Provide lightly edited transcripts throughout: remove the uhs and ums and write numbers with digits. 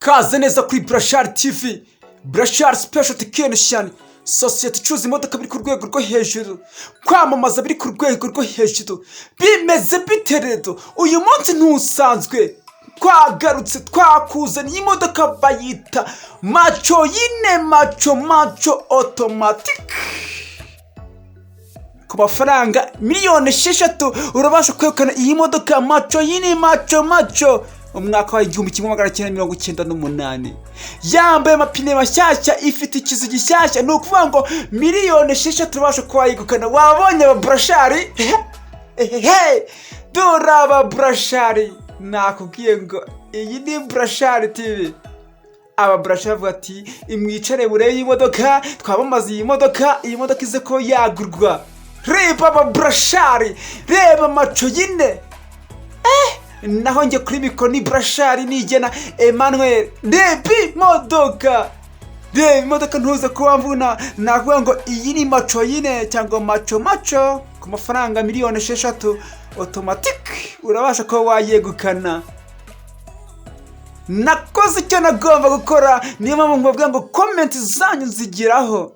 Kaze neza kuri Brashar TV. Brashar Special Technician. Sosiyete icuruza imodoka biri ku rwego rwo hejuru, kwamamaza biri ku rwego rwo hejuru. Bimeze bite rero? Uyu munsi ntusanzwe twagarutse twakuzaniye imodoka bayita Macho yine Macho automatic. Ku mafaranga miliyoni 6 urabasha kwegukana iyi modoka Macho yine Macho umwaka wa 1998. Yambaye amapine mashyashya, ifite ikizu gishyashya. Ni ukuvuga ngo miliyoni 6 turabasha kwayegukana. Wabonye aba Brashari? Dora aba Brashari. Nakubwiye ngo iyi ni Brashar TV. Aba Brashari bavuga ati imwicare bureye imodoka, twabamaze iyi modoka ize ko yagurwa. Reba aba Brashari, reba Macho yine. Naho nge kuri mikoro ni Brashari nigena Emmanuel. Rebi modoka ntuza kuba mvuna. Nakuvuga ngo iyi ni Macho yine cyangwa Macho ku mafaranga miliyoni 6 automatic urabasha ko wayegukana. Nakoze icyo nagomba gukora, niyo mpamvu mbabwira ngo comment zanyu zigiraho,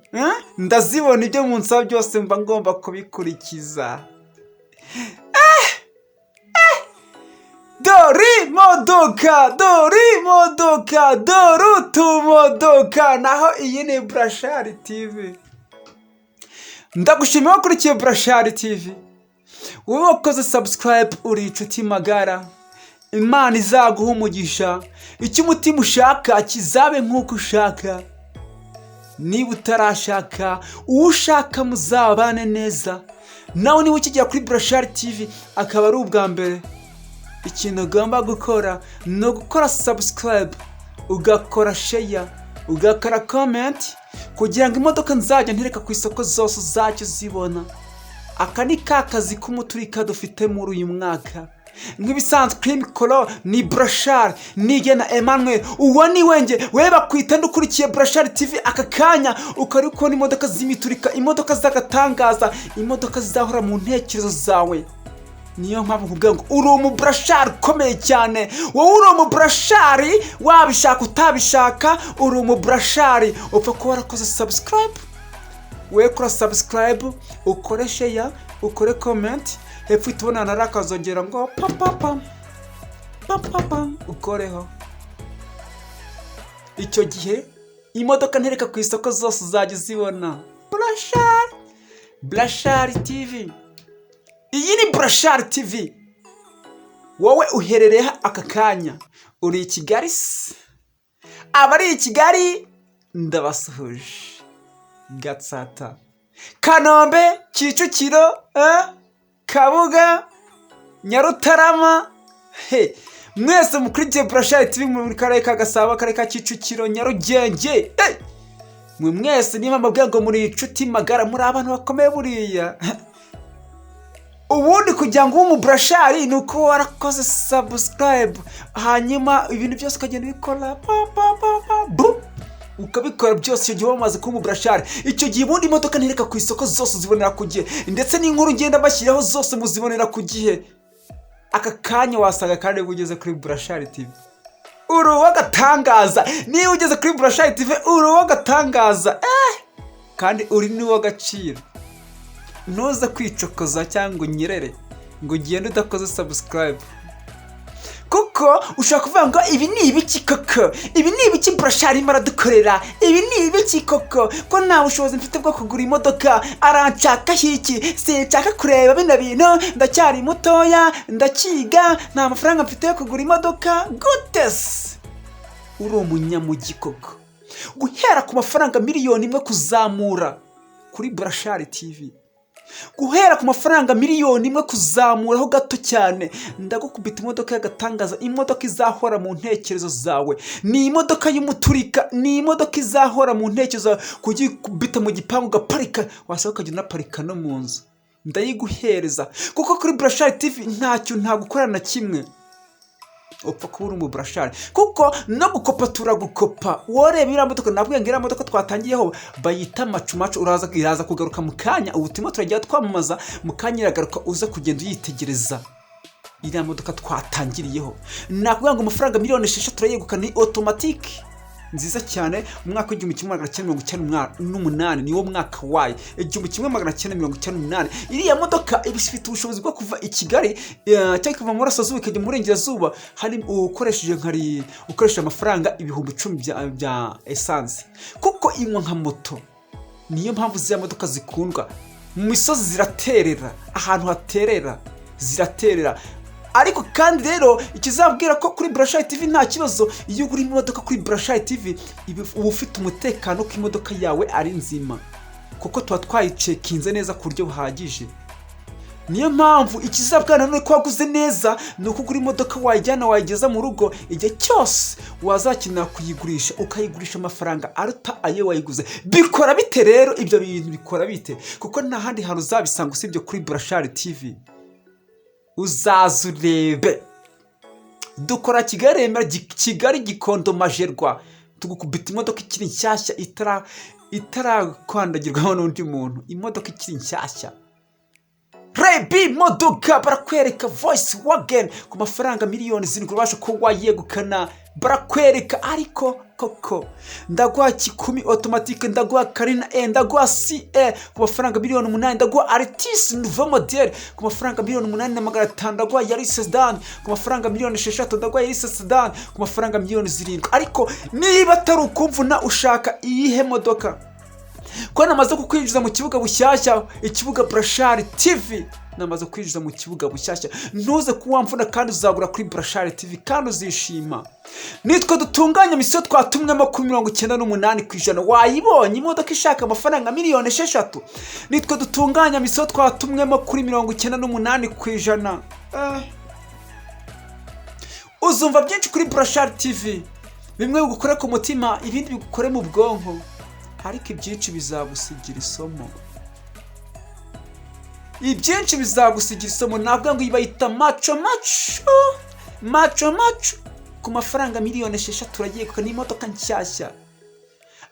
ndazibona ibyo munsaba byose mba ngomba kubikurikiza. Dori modoka. Naho iyi ni Brashar TV. Ndagushimiye wakurikiye Brashar TV. Wowe wakoze subscribe uri inshuti magara. Imana izaguha umugisha. Icyo umutima ushaka kizabe nk'uko ushaka. Niba utarashaka, ushaka muzabane neza. Nawe niba ukijya kuri Brashar TV akaba ari ubwa mbere, ikintu ugomba gukora no gukora subscribe, ugakora share, ugakora comment kugira ngo imodoka nzajya ntereka ku isoko zose uzajye zibona. Aka ni kazi k'umuturika dufite muri uyu mwaka. Nk'ibisanzwe kuri mikoro ni Brashar nigena Emmanuel. Uwo ni wenge weba kwita ndukurikiye Brashar TV aka kanya ukari kubona imodoka z'imiturika, imodoka z'agatangaza, imodoka zizahora mu ntekerezo zawe. Niyo mpamvu nkubwira ngo uri umu Brashar ukomeye cyane. Wowe uri umu Brashar, wabishaka utabishaka uri umu Brashar. Upfa kuba warakoze subscribe. We kora subscribe, ukore share, ukore comment. Hepfo tubona narakazongera ngo papa ukoreho. Icyo gihe imodoka ntereka ku isoko zose uzajya zibona. Brashar TV. Iyi ni Brashar TV. Wowe uherereye aka kanya uri i Kigali. Abari i Kigali ndabasuhuje. Gatsata, Kanombe, Kicukiro, Kabuga, Nyarutarama. Mwese mukurikiye Brashar TV muri karere ka Gasabo, karere ka Kicukiro, Nyarugenge. Mwe mwese niba mbabwira ngo muri inshuti magara, muri abantu bakomeye buriya. Ubundi kugira ngo umu Brashar ni uko warakoze subscribe, hanyuma ibintu byose ukagenda bikora ukabikora byose. Icyo gihe wamaze kuba umu Brashar, icyo gihe ubundi imodoka ntereka ku isoko zose zibonera ku gihe, ndetse n'inkuru ngenda bashyiraho zose muzibonera ku gihe. Aka kanya wasanga kandi ugeze kuri Brashar TV uri uw'agatangaza. Niba ugeze kuri Brashar TV uri uw'agatangaza, kandi uri n'uw'agaciro. Ntuza kwicokoza cyangwa unyerere ngo ugende udakoze subscribe, kuko ushaka kuvuga ngo ibi ni ibiki koko, ibi ni ibiki Brashar maradukorera, ibi ni ibiki koko, ko nta bushobozi mfite bwo kugura imodoka, aranshaka hiki, sinshaka kureba bino bintu, ndacyari mutoya, ndakiga, nta mafaranga mfite yo kugura imodoka. Gutes uri umunyamugi koko, guhera ku mafaranga miliyoni 1 kuzamura kuri Brashar TV. Guhera ku mafaranga miliyoni 1 kuzamuraho gato cyane, ndagukubita imodoka y'agatangaza, imodoka izahora mu ntekerezo zawe. Ni imodoka y'umuturika, ni imodoka izahora mu ntekerezo, kugikubita mu gipangu gaparika, wasaba ukajya unaparika no mu nzu. Ndayiguhereza kuko kuri Brashar TV ntacyo ntagukorana na kimwe. Upfa kuba uri umu Brashar, kuko no gukopa turagukopa. Woreba iriya modoka, nabwiye ngo iriya modoka twatangiyeho bayita Macho, iraza kugaruka mu kanya. Ubutumwa turagiye twamamaza mu kanya iragaruka, uza kugenda uyitegereza. iriya modoka twatangiriyeho. Nakubwira ngo amafaranga miliyoni 6 turayegukana ni automatique nziza cyane. Umwaka w'1998 niwo mwaka wayo, 1998. Iriya modoka ibifite ubushobozi bwo kuva i Kigali cyangwa kuva mu Burasirazuba ikajya mu Burengerazuba hari ukoresheje amafaranga ibihumbi 10 bya essence, kuko inywa nka moto. Niyo mpamvu ziriya modoka zikundwa. Mu misozi ziraterera, ahantu haterera ziraterera. Ariko kandi rero ikizabwira ko kuri Burashari TV nta kibazo, iyo uri mu modoka kuri Burashari TV uba ufite umutekano ko imodoka yawe ari nzima, kuko tuba twayicekinze neza ku buryo buhagije. Niyo mpamvu ikizabwana none ko waguze neza ni uko ugura imodoka wayigeza mu rugo, igihe cyose wazakenera kuyigurisha ukayigurisha amafaranga aruta ayo wayiguze. Bikora bite rero ibyo bintu? Bikora bite? Kuko nta handi hantu uzabisanga usibye kuri Burashari TV. Uzaza urebe. Dukora Kigali Remera, Kigali Gikondo, Majerwa. Tugukubita imodoka ikiri nshyashya itarakwandagirwaho n'undi muntu. Imodoka ikiri nshyashya. Rebi modoka barakwereka Volkswagen ku mafaranga miliyoni 7 ubasha ko wayegukana. Barakwereka ariko koko ndaguha Kikumi automatique, ndaguha Carina E, ndaguha CE ku mafaranga miliyoni 8, ndaguha Artis nouveau modèle ku mafaranga miliyoni 8,500, ndaguha Yaris sedan ku mafaranga miliyoni 6, ndaguha Yaris sedan ku mafaranga miliyoni 7. Ariko niba atari ukumvuna ushaka iyihe modoka, ko namaze kukwinjiza mu kibuga bushyashya, ikibuga Burashari TV namaze kwinjiza mu kibuga bushyashya. Ntuze kuwamvuna kandi uzagura kuri Burashari TV kandi uzishima. Nitwe dutunganya misiyo twatumwemo ku 98%. Wayibonye imodoka ishaka amafaranga miliyoni 6? Nitwe dutunganya misiyo twatumwemo kuri 98%. Uzumva byinshi kuri Burashari TV, bimwe bigukore ku mutima, ibindi bigukore mu bwonko, ariko ibyinshi bizagusigira isomo. Ibyinshi bizagusigira isomo. Nabwo ngo ibayita macho ku mafaranga miliyoni 6 turagiyekuka n'imodoka nshyashya.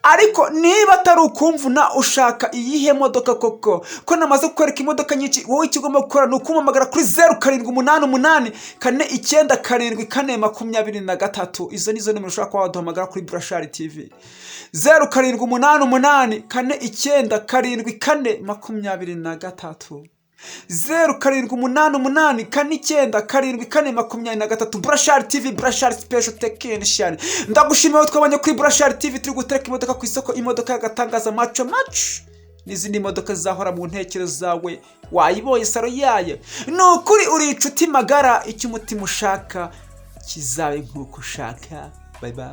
Ariko niba atari ukumvuna ushaka iyihe modoka koko, ko namaze kukwereka imodoka nyinshi, wowe ikigomba gukora ni ukumamagara kuri 0788 497 izo nizo nimero ushaka kwa waduhamagara kuri Burashari TV. 0788 497 0788 497 Burashari TV, Burashari Special Technician. Ndagushimiye twabanye kuri Burashari TV turi gutereka imodoka ku isoko, imodoka y'agatangaza macho n'izindi modoka zahora mu ntekerezo zawe. Wayibonye saro yayo, nukuri uri inshuti magara, icyo umutima ushaka kizabe nk'uko ushaka. Bye bye.